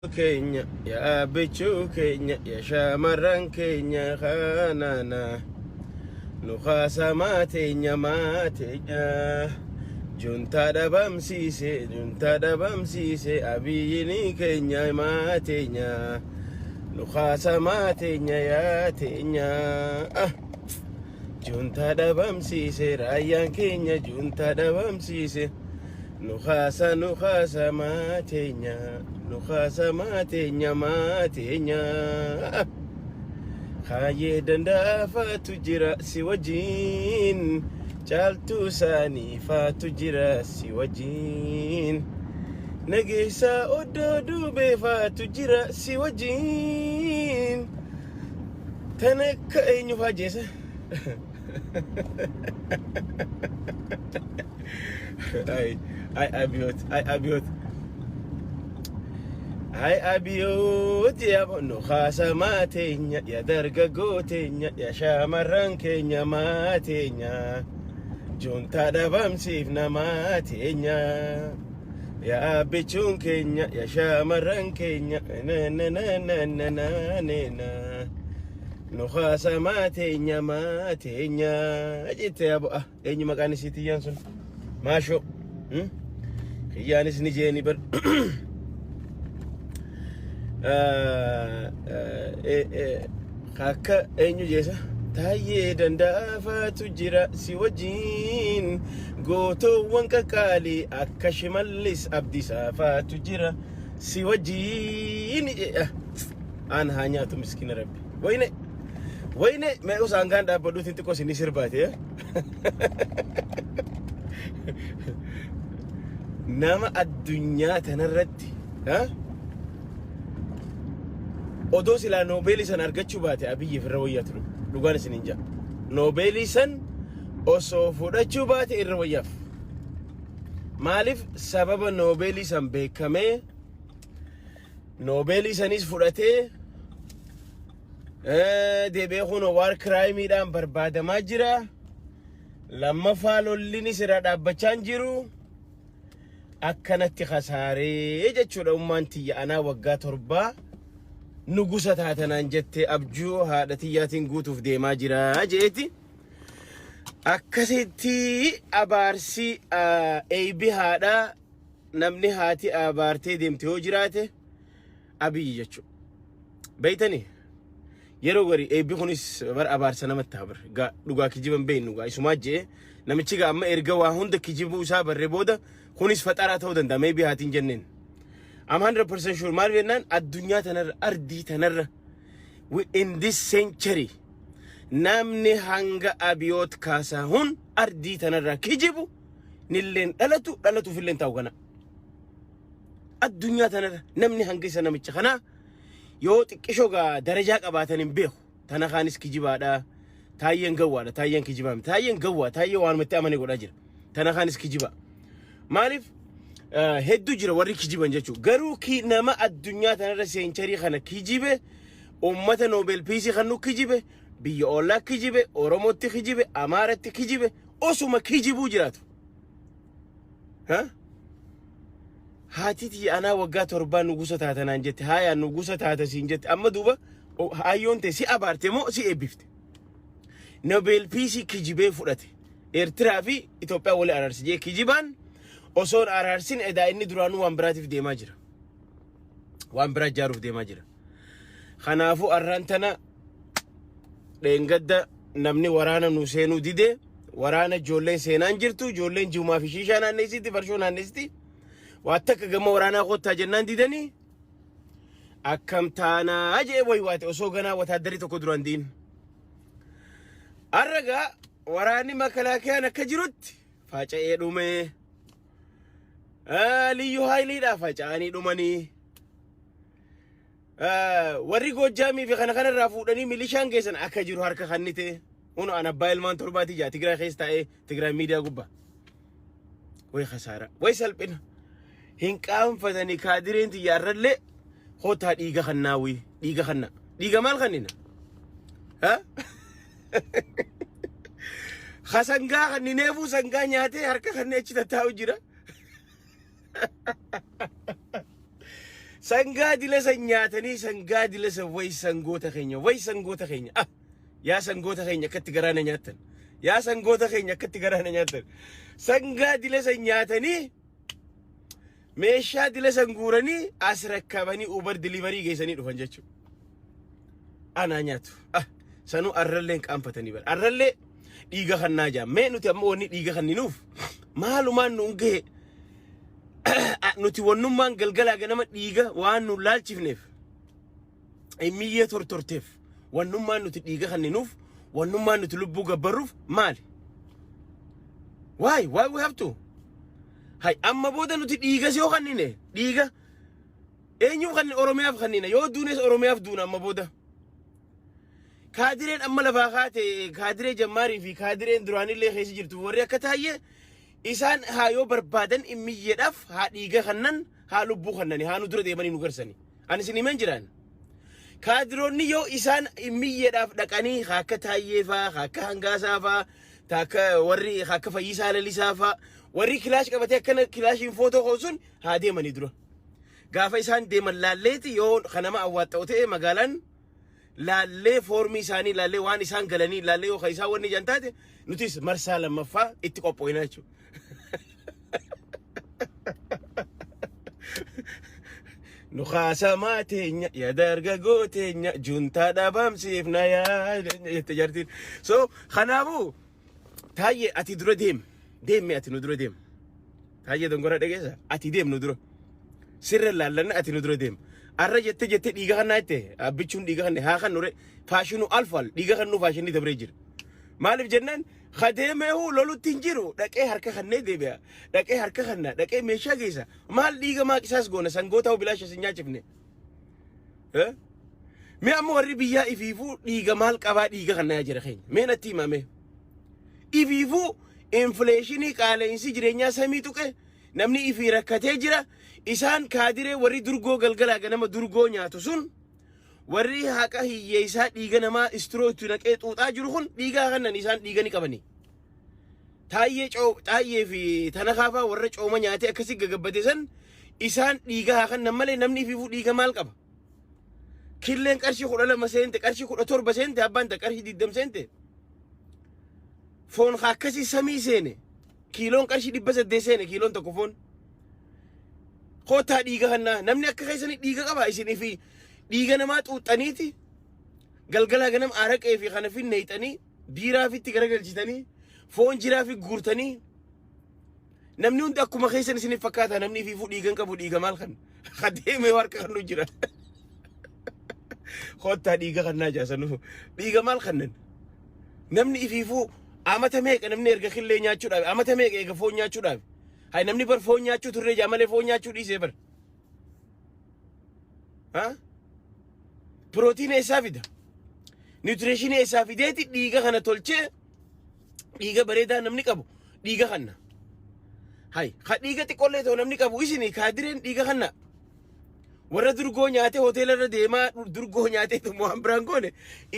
Kenya ya bichu Kenya ya shamarran Kenya khanana nukhasa matenya junta dabamsise abiyini Kenya matenya nukhasa matenya ya tenya junta dabamsise rayan Kenya junta dabamsise nukhasa matenya khaye danda fatujira siwajin chaltu sani fatujira siwajin nagisa ododu be fatujira siwajin tanaka enyu fajesa ay abiyot ya no khasa matenya ya dargagotenya ya shamarran Kenya matenya junta dabamsif na matenya ya bichun Kenya ya shamarran Kenya na no khasa matenya ajite abo enyu makani siti yansun masho khiyanis ni jeni bar kaka enyu jesa taye danda fatujira siwajin goto wanka kali akashimallis abdisa fatujira siwajin an hanya tu miskin rabbi wayne me usanganda bodu tintiko sini sirbate nama adunya tanarratti odo sila nobeli san argachu baate abiyyi firrawiyatu dugan sininja nobeli san oso fudachu baate irrawiyaf malif sababa nobeli san bekame nobeli sanis fudate debe khuno war crime dan barbada majira lamma falolini sira dabbachan jiru akkanatti khasare jechuudha ummanti ana wagga torba nugusa taatanan jette abjuu haadhatiyaatiin guutuuf deemaa jira jeeti akkasitti abaarsi eebi haadha namni haati abaartee deemte yoo jiraate abiyyi jechuudha beeytani yeroo gari eebi kunis bar abaarsa namatti habar dhugaa kijiban beeynu gaa isumaa jee namichi gaa amma erga waa hunda kijibuu isaa barre booda kunis faxaraa ta'uu danda'a meebi haatiin jenneen I'm 100% sure Marvinan adunya tanar ardi tanar in this century namni hanga abiyot kasa hun ardi tanar kijibu nillen dalatu fillen tawgana adunya tanar namni hanga isa namicha kana yo xiqqisho ga daraja qabatanin beeku tana khanis kijibaadha tayyen gawwaadha tayyen kijibam tayyen gawwa tayye waan matti amane godha jira tana khanis kijiba malif heddu jira warri kijiban jechu garu ki nama addunyaa tanarra century kana kijibe ummata Nobel Peace kanu kijibe biyya olla kijibe oromotti kijibe amaratti kijibe osuma kijibu jiratu hatiti ana wagga torba nugusa taatanan jette haya nugusa taatasin jette amma duba hayonte si abarte mo si ebifte Nobel Peace kijibe fudate Ertira fi Ethiopia wala ararsije kijiban Oson ararsin eda inni duranu wan biratif deema jira wan bira jaaruf deema jira khanafu arrantana deengadda namni waraana nu seenu dide waraana jolleen seenan jirtu jolleen juma fi shisha naanneesiti farsho naanneesiti waattaka gama waraana qotta jennan didani akkam taana aje way waate osoo ganaa wataadari tokko duran diin arraga waraani makalaakaan akka jirutti faaca'ee dhume liyu haili da facani dumani warri gojjami fi kana rafudani milishan geesan akka jiru harka kannite uno ana bailman torbati ja Tigray khestae Tigray media gubba way khasara way salbina hinqam fatani kadirenti yarralle hota diga khannawi diga mal khanina khasanga khannefu sanga nyaate harka khanne chita taw jira sangaa dila san nyaatanii sangaa dila san way sangoota keenya yaa sangoota keenya akkatti garaana nyaatan yaa sangoota keenya akkatti garaana nyaatan sangaa dila san nyaatanii meeshaa dila san guuranii as rakkabanii uber delivery geessanii dhufan jechuudha anaa nyaatu sanuu arralleen qaanfatanii bara arrallee dhiiga kannaa jaa mee nuti amma wanni dhiiga kanninuuf maalumaan nuun gahe nuti wannummaan galgalaa ganama dhiiga waan nu laalchifneef miyyee tortorteef wannummaan nuti dhiiga kanninuuf wannummaan nuti lubbuu gabbarruuf maali why we have to hay amma booda nuti dhiiga sio kannine dhiiga eenyu kan oromiyaaf kannina yoo duunes oromiyaaf duuna amma booda kaadireen amma lafaa kaate kaadiree jammaarii fi kaadireen duraanillee keessa jirtu warri akka taayye isaan haa yoo barbaadan immiyyeedhaaf haa dhiiga kannan haa lubbuu kannani haa nu dura deemanii nu garsani ani isin himan jiraan kaadiroonni yoo isaan immiyyeedhaaf dhaqanii haa akka taayyee faa haa akka hangaasaa faa taaka warri haa akka fayyisaa lalisaa faa warri kilaash qabatee akkana kilaashiin footoo koosun haa deemanii dura gaafa isaan deeman laalleeti yoo kanama awwaaxa'u ta'e magaalaan laallee foormii isaanii laallee waan isaan galanii laallee yoo isaan wanni jantaate nutis marsaa lammaffaa itti qopho'ina jechuudha. Nukhasamaa teenya yaa dargaggoo teenya juntaa dhaabamsiif na yaadatti jartiin. So kanaafuu taayye ati dura deemi ati nu dura deem. Taayye dongora dhageessa ati deem nu dura. Sirra laallanna ati nu dura deem. Arra jette dhiiga kannaa jette abbichuun dhiiga kanne haa kan nure faashinu alfal dhiiga kannu faashinii dabree jira. Maaliif jennaan kadeemeehu lolutti hin jiru dhaqee harka kannee deebi'a dhaqee harka kannaa dhaqee meeshaa geessa maal dhiiga maaqisaas goona sangoota hoo bilaasha sin nyaachifne. Mee amma warri biyyaa ifiifuu dhiiga maal qabaa dhiiga kannaa jira keenya mee natti himame. Ifiifuu infleeshinii qaala'insi jireenyaa samii tuqe namni ifii rakkatee jira. Isaan kaadiree warri durgoo galgalaa ganama durgoo nyaatu sun warri haqa hiyyeessaa dhiiga namaa istiroo itti naqee xuuxaa jiru kun dhiigaa kannan isaan dhiiga ni qabani. Taayyee fi tana kaafaa warra cooma nyaatee akkasii gagabbate san isaan dhiigaa kannan malee namni ifiifuu dhiiga maal qaba. Killeen qarshii 12 seente qarshii 17 seente abbaan ta qarshii 20 seente. Foon akkasii samii seene kiiloon qarshii 800 seene kiiloon tokko foon. Kota dhiiga kannaa namni akka keessanii dhiiga qaba isinii fi dhiiga namaa xuuxaniiti galgalaa ganam araqee fi kana finne hixanii biiraa fitti garagalchitanii foon jiraa fi guurtanii namni hundi akkuma keessan isinii fakkaata namni ifiifuu dhiigan qabu dhiiga maal kan kadeemee warqa kan nu jira kota dhiiga kannaa jaasanu dhiiga maal kannan namni ifiifuu amata meeqa namni erga killee nyaachuudhaaf amata meeqa eega foon nyaachuudhaaf. Hai namni bar foon nyaachuu turre jaamalee foon nyaachuu dhiisee bar. Prootiina isaa fida. Nutriishinii isaa fideeti dhiiga kana tolchee dhiiga bareedaa namni qabu dhiiga kanna. Hai ha dhiiga xiqqollee ta'u namni qabu isinii kaadireen dhiiga kanna. Warra durgoo nyaatee hoteelarra deemaa durgoo nyaatee waan biraan goone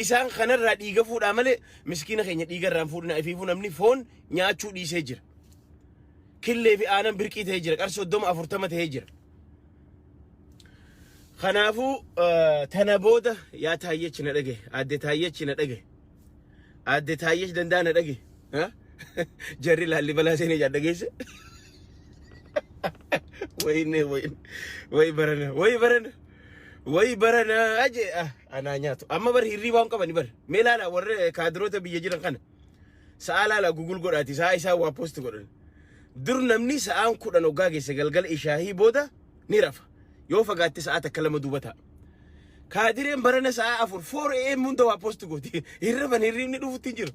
isaan kanarraa dhiiga fuudhaa malee miskiina keenya dhiiga irraan fuudhina ifiifuu namni foon nyaachuu dhiisee jira. Killee fi aanan birqii ta'ee jira qarshii 40 ta'ee jira. Kanaafuu tana booda yaa taayyechi na dhage adde taayyechi na dhage adde taayyechi danda'a na dhage jarri laallibalaa seenee jaa dhageesse way barana aje anaa nyaatu amma bar hirrii waan qabani bar mee laala warra kaadiroota biyya jiran kana sa'a laala gugul godhaati sa'a isaa waa post godhan. Dur namni sa'aan 10 hoggaa geesse galgala ishaahii booda ni rafa yoo fagaatte sa'a takka lama duubata kaadireen barana sa'a 4 am hunda waa post gooti hirrifan hirrifni dhufutti jiru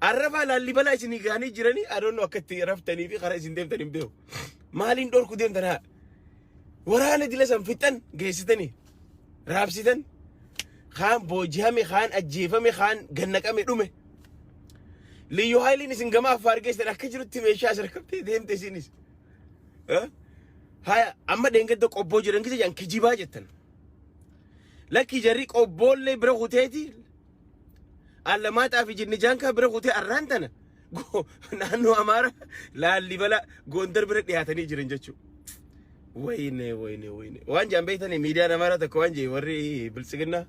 arraba laallibalaa isinii gaanii jiranii adoonno akkatti raftanii fi karaa isin deemtan hin beeku maaliin dhorku deemtan haa waraana dila san fixan geessitanii raabsitan kaan boojihame kaan ajjeefame kaan gannaqame dhume. Liyo hailiin isin gama affaar geessan akka jirutti meeshaa sarkabtee deemte isinis. Haya amma dheengadda qobboo jiran kisa jaan kijibaa jettan. Lakki jarri qobboollee bira kuteeti. Allamaaxaa fi jinni jaankaa bira kutee arraan tana. Naannoo Amaara Laallibala Gondar bira dhiyaatanii jiran jechuudha. وين وان جنب بيتني ميديا أنا مرة تكوان جي وري بالسجنة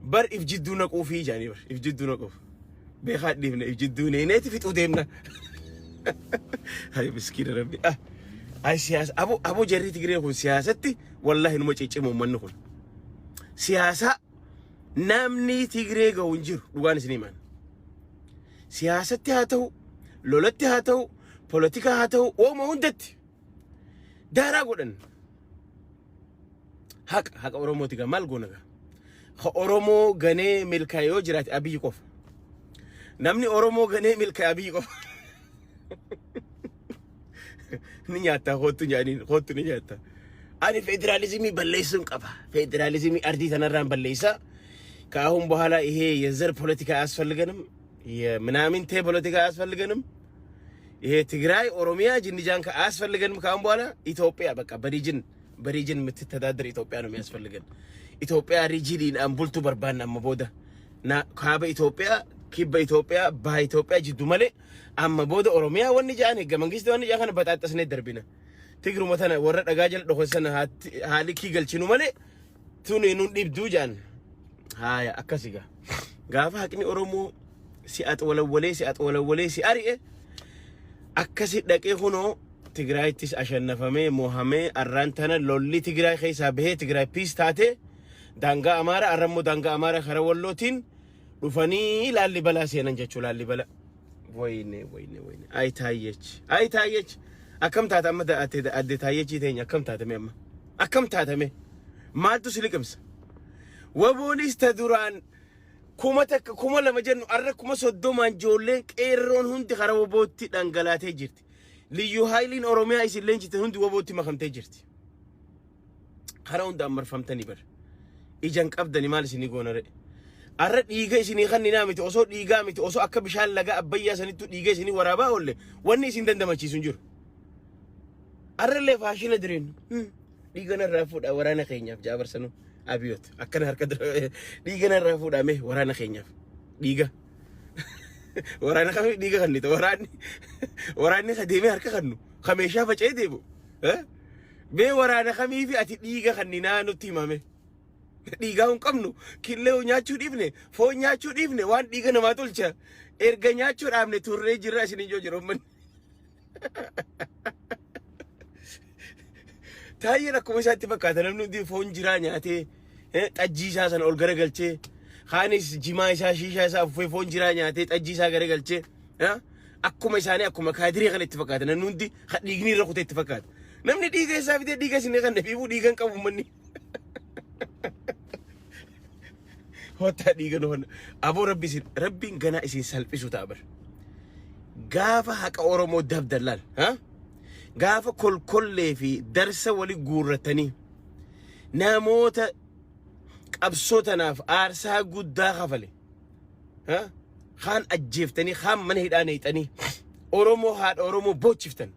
بر إفجدونا قوفي جاني بر إفجدونا قوف بيخاد ديمنا إفجدونا نيتي في توديمنا هاي مسكين ربي هاي سياسة أبو جري تقري يكون سياستي والله إنه ما تيجي من نكون سياسة نامني تقري جوانجر دوغان سنيمان سياستي هاتو لولتي هاتو بوليتيكا هاتو وما هندت دارا قدن حق أورومو تيجا مال قونغا أورومو غني ملكايو جرات أبي يقف نامني أورومو غني ملكاي أبي يقف نياتا خوتو نياتا أنا فيدراليزمي بليسون قبا فيدراليزمي أردي تنران بليسا كاهم بحالا إيه يزر بوليتيكا أسفل غنم منامين تي بوليتيكا أسفل غنم إيه تجراي أوروميا جنجان كأسفل غنم كاهم بحالا إثيوبيا بقى بريجن متتدادر إثيوبيا نمي أسفل غن إثيوبيا ريجيلين أم بولتو بربان أم بودا نا كابا إثيوبيا كيبا إثيوبيا با إثيوبيا جدو مالي أم بودا أوروميا واني جاني غمانجيس دواني جاكنا بتاعت تسني دربنا تجرو مثلا ورد أجاجل دخلنا هالي كيجل شنو مالي توني نون ديب جان هاي أكاسيجا غافا هكني أورومو سيات ولا ولي سياري أكاسي دكي هونو تجراي تيس عشان نفهمه موهمه أرانتنا لولي تجراي خيسا به تجراي بيس تاته دانغا أمارة أرمو دانغا أمارة خروولوتين رفاني لالي بلا سينانجا لالي بلا ويني أي تايج أكم تاتا أمدا أدي تايجي تاني أكم تاتا ميما أكم تاتا مي ما تسلكمس وبونيس تدوران كوما لما جنو أرى كوما صدومان جولين كيرون هندي خرابو بوتي دانغالاتي جيرتي ليو هايلين أوروميا إسلين جت هندي وبوتي ما خمتي جيرتي خراون دامر فهمتني بر إيجانك أبدني مال سيني قونر أرى إيجا سيني خاني نامتي أوسو إيجا متي أوسو أكا بشال لقى أبيا سنتو إيجا سيني ورابا ولا واني سين دندما شيء سنجور أرى اللي فاشل درين إيجا نرافود ورانا خينيا جابر سنو أبيوت أكن هركد إيجا نرافود أمه ورانا خينيا إيجا ورانا خمي ديجا خنيت وراني خديمي هركا خنو خميشا فجأة ديبو ها بي ورانا خمي في أتي ديجا خنينا نوتي مامي ديجا هم كمنو كله نياتشو ديفني فو نياتشو ديفني وان ديجا نما تولشا إرجع نياتشو رامني توري جرا سنين جو جرومن تايي ركوب ساتي بكاتنا نودي فون جرا نياتي تأجيسا سن أولغرا قلتي خانيس جماعي شاشة سا فون جرا نياتي تأجيسا غرا قلتي ها أكو مساني أكو مكادري غل اتفاقاتنا نودي خديجني ركوت اتفاقات نمني ديجا سافيتي ديجا سنين خن نبيبو ديجا كم مني هوتا ديجا نهون أبو ربي غنا إسين سلبي تابر غافا حق أورومو دب دلال ها غافا كل في درس ولي غورتني ناموت أبسوتنا في أرسها قد خفلي ها خان أجيفتني خان من هيدانيتني أورومو هاد أورومو بوتشفتن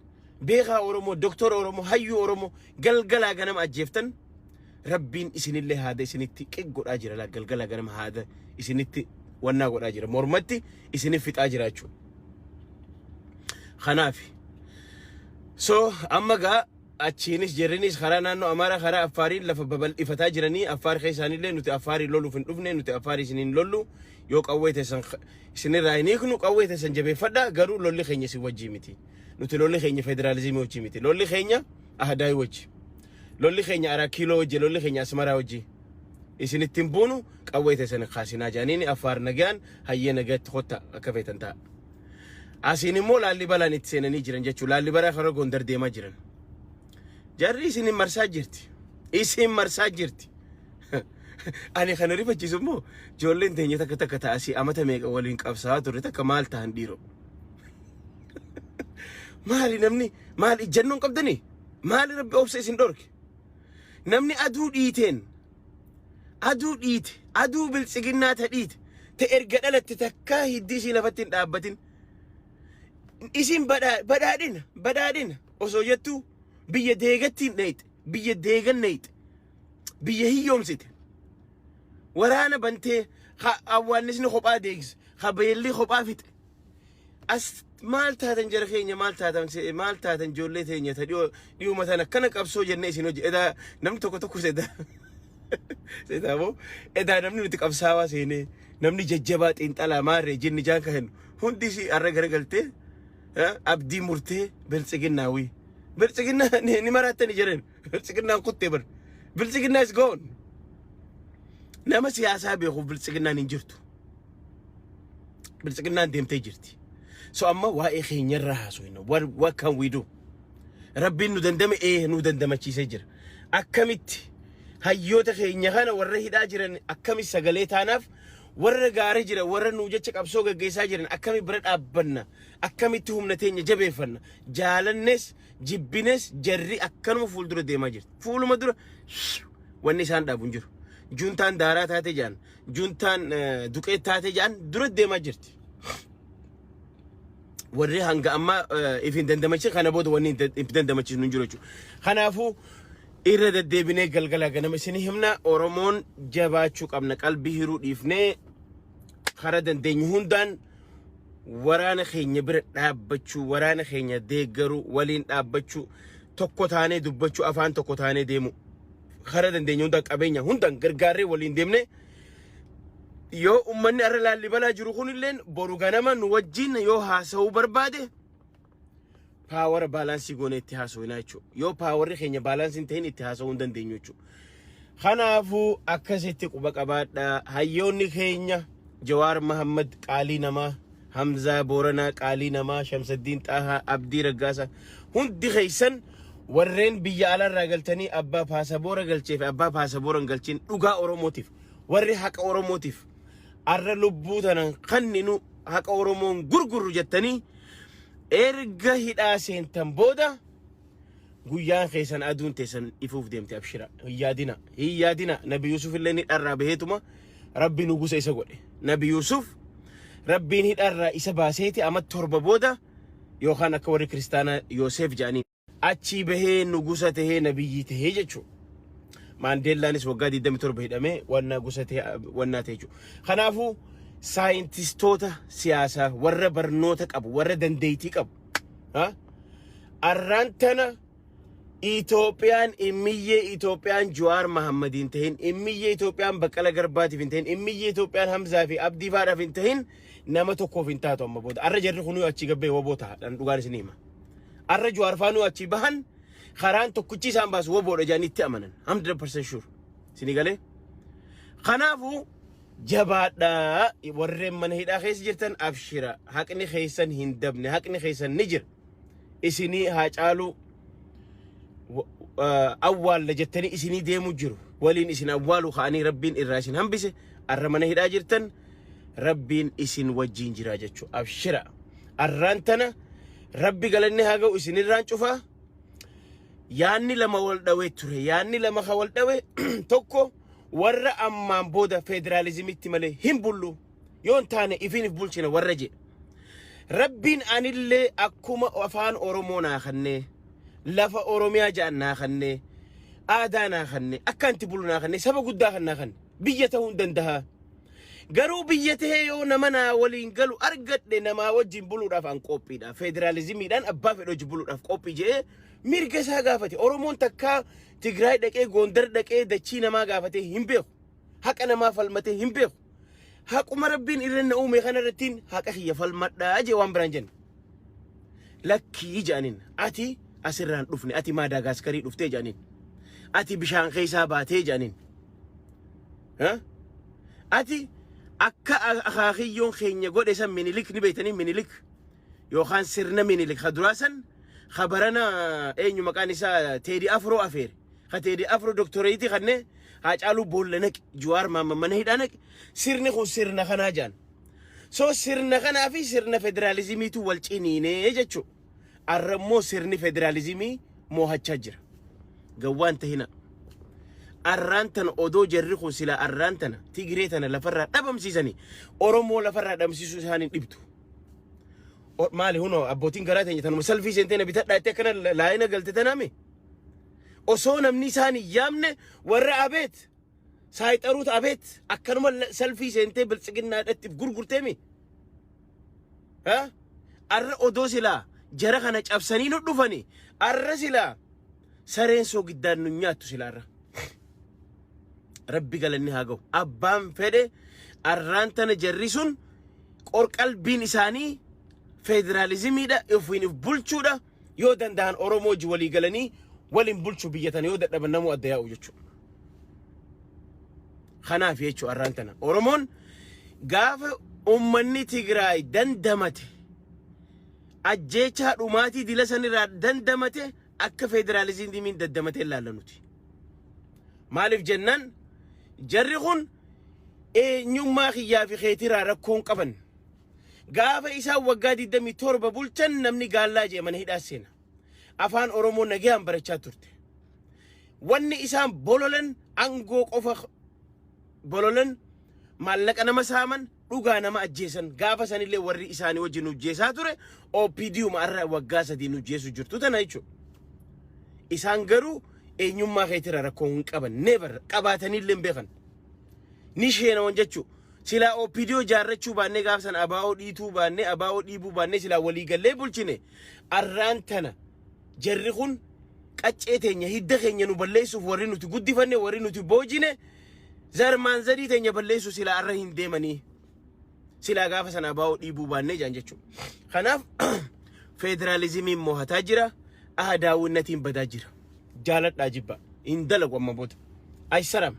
بيغا أورومو دكتور أورومو هيو أورومو قلقلا غنم أجيفتن ربين إسن اللي هذا إسنتي كيقول أجر لا قلقلا غنم هذا إسنتي وانا قول أجر مرمتي إسنفت أجر أجو خنافي أما قا أتشينيس جرينيس خرانا نو أمارا خرا أفاري لفببل إفتاجرني أفار خيساني لين نتي أفاري لولو فين أفني نتي أفاري سنين لولو يوك أويت سن سنين راينيك نوك أويت سن جبي فدا قالوا لولي خيني سوى جيمتي نتي لولي خيني فيدراليزم وجيمتي لولي خيني أهداي وجه لولي خيني أرا كيلو وجه لولي خيني أسمرا وجه إسن التنبونو أويت سن خاسنا جانيني أفار نجان هيا نجات خوتا كفيت انتا أسيني مو لالي بلا نتسينني جرن جاتشو لالي بلا خرا قندر ديما جرن جاري إسني مرسا جرتي أنا خنوري فجيسمو جولين تاني تك تاسي أما تميك أولين كابسات وريتا كمال تهنديرو مالي نمني مالي جنون قبدني مالي ربي أوبسي سندورك نمني أدو ديتين أدو بالسجنات هديت تأرجع لك تتكاه يديسي لفتين دابتين إسم بدادين أصوجتو بيا ديغتين نيت بيا ديغن نيت بيا هي يوم ست ورانا بنتي أول نسني خبا ديغز خبيلي خبا فيت مالتها تنجر خيني مالتها تنجولي تيني ديو مثلا كان قبسو جنة سينو إذا نم تكو سيدا سيدا مو إذا نمني تقبساوا سيني نمني ججبات انت على ماري جن جان كهن هندي سي أرجع قلتي أبدي مرتي بلسجناوي بلسجنا نمرات نجرين بلسجنا كتبر بلسجنا is gone نما سياسة بيخو بلسجنا ننجرتو بلسجنا ديم تجرتي so amma waa'ee keenya irraa haasofna what can we do rabbiin nu dandame nu dandamachiisee jira akkamitti hayyoota keenya kana warra hidhaa jiran akkamitti sagalee taanaaf warra gaarii jira warra nu jecha qabsoo gaggeessaa jiran akkamitti bira dhaabbanna akkamitti humna teenya jabeeffanna jaalannes jibbines jarri akkanuma fuuldura deemaa jirti fuuluma dura wanni isaan dhaabuun jiru juntaan daaraa taate jaan juntaan duqee taate jaan dura deemaa jirti warri hanga amma ifin dandamachi kana booda wanni ifin dandamachi nun jiru kanaafuu irra deddeebinee galgala ganama isin himna oromoon jabaachuu qabna qalbii hiruu dhiifnee kara dandeenyu hundaan waraana keenya bira dhaabbachuu waraana keenya deeggaruu waliin dhaabbachuu tokko taanee dubbachuu afaan tokko taanee deemu kara dandeenyu hundaan qabeenya hundaan gargaarree waliin deemne yoo ummanni arra laallibalaa jiru kunilleen boru ganama nu wajjin yoo haasa'uu barbaade paawara baalaansii goone itti haasa'uunaa jechuudha yoo paawarri keenya baalaansiin ta'in itti haasa'uu hin dandeenyu jechuudha kanaafuu akkasitti quba qabaadha hayyoonni keenya Jawaar Mahammad qaalii namaa Hamzaa Booranaa qaalii namaa Shamsaddiin Xaahaa Abdii Raggaasa hundi keessan warreen biyya alaarraa galtanii abbaa paasaboora galchee fi abbaa paasaboora hin galchiin dhugaa oromootiif warri haqa oromootiif arra lubbuu tanan kanninu haqa oromoon gurgurru jettanii erga hidhaa seentan booda guyyaan keessan aduun teessan ifuuf deemte abshira hiyyaadina nabi Yusuf illee ni dharraa baheetuma rabbi nugusa isa godhe nabi Yusuf rabbiin hidharraa isa baaseeti amma torba booda yookaan akka warri kiristaanaa Yoosef jedhanii achi bahee nugusa tahee nabiyyi tahee jechuudha Mandelaanis waggaa 27 hidhamee wanna gusatee wanna ta'e jechuudha kanaafuu saayintistoota siyaasaa warra barnoota qabu warra dandeettii qabu arraantana Itoophiyaan immiyyee Itoophiyaan Jawaar Mahammadiin tahin immiyyee Itoophiyaan Baqqala Garbaatiif hin tahin immiyyee Itoophiyaan Hamzaa fi Abdii Faadhaaf hin tahin nama tokkoof hin taatu amma booda arra jarri kunuu achi gabbee woboota dhan dhugaan isin hima arra Jawaar faanuu achi bahan karaan tokkichi isaan baasu woboodha jedhanii itti amanan 100% sure sinigale kanaafuu jabaadhaa warreen mana hidhaa keessa jirtan abshira haqni keessan hin dabne haqni keessan ni jira isinii haa caalu awwaal jettanii isinii deemu jiru waliin isin awwaalu ka'anii rabbiin irraa isin hambise arra mana hidhaa jirtan rabbiin isin wajjin jira jechuu abshira arraan tana rabbi galanni haa ga'u isinirraan cufaa yaanni lama wal dhawe ture yaanni lama ka wal dhawe tokko warra ammaan booda federalizimitti malee hin bullu yoon taane ifin bulchina warra je rabbiin anillee akkuma afaan oromoo naa kannee lafa oromiyaa ja'an naa kannee aadaa naa kannee akkanti bulu naa kannee saba guddaa kan naa kannee biyya ta'uu hin danda'a garuu biyya tahee yoo nama naa waliin galu argadhe namaa wajjin buluudhaaf an qophiidha federalizimiidhaan abbaa fedhe hojii buluudhaaf qophii jedhee mirga isaa gaafate oromoon takkaa Tigraay dhaqee Gondar dhaqee dachii namaa gaafate hin beeku haqa namaa falmatee hin beeku haquma rabbiin irra uume kanarrattiin haqa kiyya falmadhaa jee waan biraan jenna lakkii jedhaniin ati asirraan dhufne ati Maadaagaskarii dhuftee jedhaniin ati bishaan keessaa baatee jedhaniin ati akka akaakiyyoon keenya godhe san Minilik ni beeytanii Minilik yookaan sirna Minilik kaduraasan خبرنا أي مكان إسا تيدي أفرو أفير خاتيدي أفرو دكتوريتي خدني هاجالو بولنك جوار ما منهيدانك سيرنا خو سيرنا خناجان سو سيرنا خنا في سيرنا فيدراليزمي تو والتشينيني جتشو الرمو سيرني فيدراليزمي مو هتشجر جوانت هنا الرانتن أودو جريخو سلا الرانتن تيجريتنا لفرة دبم سيساني أورومو لفرة دبم سيسو ساني إبتو مالي هنا أبوتين قراتين يتنو مسلفي سنتين بتاعنا تكنا لاينا قلت تنامي أصونا مني ساني يامنه ورا أبيت سايت أروت أبيت أكنما سلفي سنتين بلسقنا أتب قرقر تيمي arra odoo silaa jara kana cabsanii nu dhufani arra silaa sareen soo giddaan nu nyaattu silaarra rabbi galanni haa ga'u abbaan fedhe arraan tana jarri sun qorqalbiin isaanii federaalizimiidha ofiin if bulchuudha yoo danda'an oromoo ji walii galanii waliin bulchuu biyyatan yoo dadhaban namuu adda yaa'u jechuudha. Kanaaf jechuudha arraan tana oromoon gaafa ummanni Tigraay dandamate ajjeechaa dhumaatii dila sanirraa dandamate akka federaalizimiin dandamate ilaallanuti. Maaliif jennaan jarri kun eenyummaa kiyyaa fi keetiraa rakkoon qaban. Gaafa isaan waggaa 27 bulchan namni gaallaa jeemana hidhaa seena. Afaan Oromoo nagayaan barachaa turte. Wanni isaan bololan angoo qofa bololan maallaqa nama saaman dhugaa nama ajjeesan gaafa sanillee warri isaanii wajjin ujjeesaa ture OPDU arra waggaa 3 ujjeesu jirtu tana jechuudha. Isaan garuu eenyummaa keetiraa rakkoon hin qaban never qabaatanillee beekan. Ni sheena wan jechuudha. Sila OPDU jaarrachuu baannee gaafa san abaa'oo dhiituu baannee abaa'oo dhiibuu baannee sila walii gallee bulchine arraan tana jarri kun qaccee teenya hidda keenya nu balleessuuf warri nuti guddifanne warri nuti boojine zarmaan zarii teenya balleessu sila arra hin deemanii sila gaafa sana abaa'oo dhiibuu baannee jaan jechuudha. Kanaaf federaalizimiin mo'ataa jira ahadaawwannatiin badaa jira jaaladhaa jibba hin dalagu amma booda aysaram.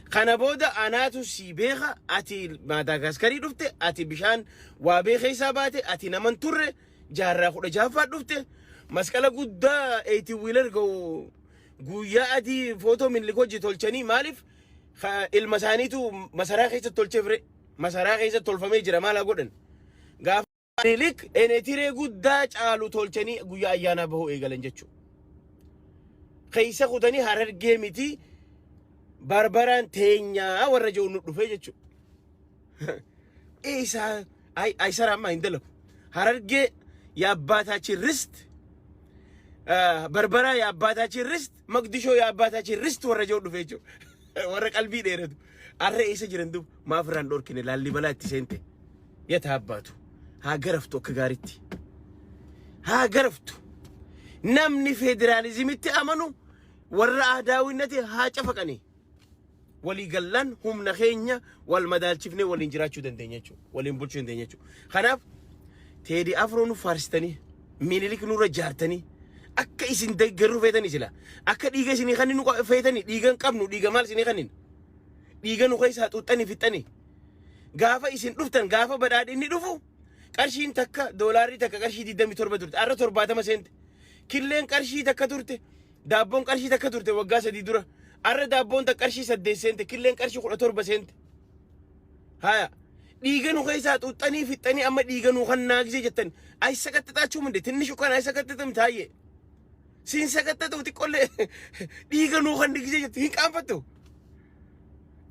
Kana booda anaatu si beeka ati Maadaagaskarii dhufte ati bishaan waa beeka isaa baate ati naman turre jaarraa 16 dhufte masqala guddaa 80 wheeler guyyaa ati footoo minlikojji tolchanii maaliif ilma isaaniitu masaraa keessa tolcheefre masaraa keessa tolfamee jira maala godhan gaafa Minilik enetiree guddaa caalu tolchanii guyyaa ayyaanaa bahuu eegalan jechuudha. Keessa kutanii Harargee miti barbaraan teenyaa warra jiru nu dhufee jechuudha. Aysaraa amma hin dalagu. Harargee የአባታችን ርስት በርበራ የአባታችን ርስት መቅዲሾ የአባታችን ርስት ወረጀው ዱፌጆ ወረ ቀልቢ ደረቱ አረ ኢሰ ጅረንዱ ማፍራን ዶርኪነ ላሊበላ ትሴንቴ የታባቱ ሀገረፍቶ ከጋሪቲ ሀገረፍቱ ነምኒ ፌዴራሊዝም ይተአመኑ ወረ አዳዊነት ሀጨፈቀኒ ወሊገላን ሁምነ ኸኛ ወልመዳልችፍኔ ወሊንጅራቹ ደንደኛቹ ወሊንቡልቹ ደንደኛቹ خناف تيدي أفرون فارستني مينيلك نورا جارتني أكا إسين دقرو فيتني سلا أكا ديغا سيني خاني نوكا فيتني ديغا قبنو ديغا مال سيني خانين ديغا نوكا إسا توتاني فيتني غافا إسين رفتن غافا بداد إني رفو قرشين تكا دولاري تكا قرشي دي دمي توربا دورت أرى توربا دما سنت كلين قرشي تكا دورت دابون قرشي تكا دورت وقاسة دي دورا أرى دابون تكا قرشي سدي سنت كلين قرشي خلا توربا سنت هايا ديغنو خيسات وطني في الطني اما ديغنو خنا غزي جتن اي سكتتاچو منده تنشو كان اي سكتتم تايه سين سكتتو تقول ديغنو خن غزي جت هي قامفتو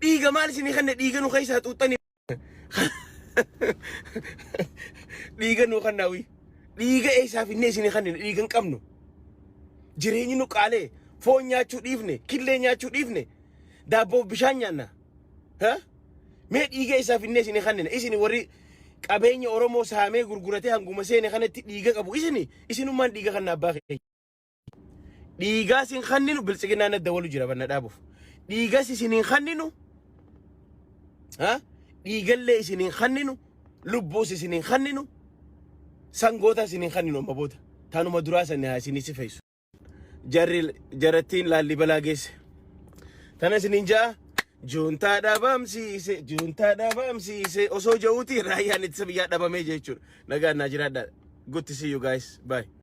ديغ مال سيني خن ديغنو خيسات وطني ديغنو خناوي ديغ اي سافي ني سيني خن ديغن قمنو جيريني نو قاله فونياچو ديفني كيلينياچو ديفني دابو بشانيانا ها ميت إيجا إسا في الناس نخنن إسني وري قبيني أورومو سامي غرغرتي هنغو مسيني خنن إيجا قبو إسني مان إيجا خنن باقي إيجا سين خننو بلسكنا ندولو جرابا ندابوف إيجا سين خننو ها إيجا اللي سين خننو لبوس سين خننو سانغوتا سين خننو مبوتا تانو مدراسة نها سين سفيسو جرتين لالي بلاغيس تانا سين جا junta dabamsiise osoo jawuti raayaan ittisa biyyaa dhabamee jechuudha. Nagaan naa jiraadhaa. Good to see you guys. Bye.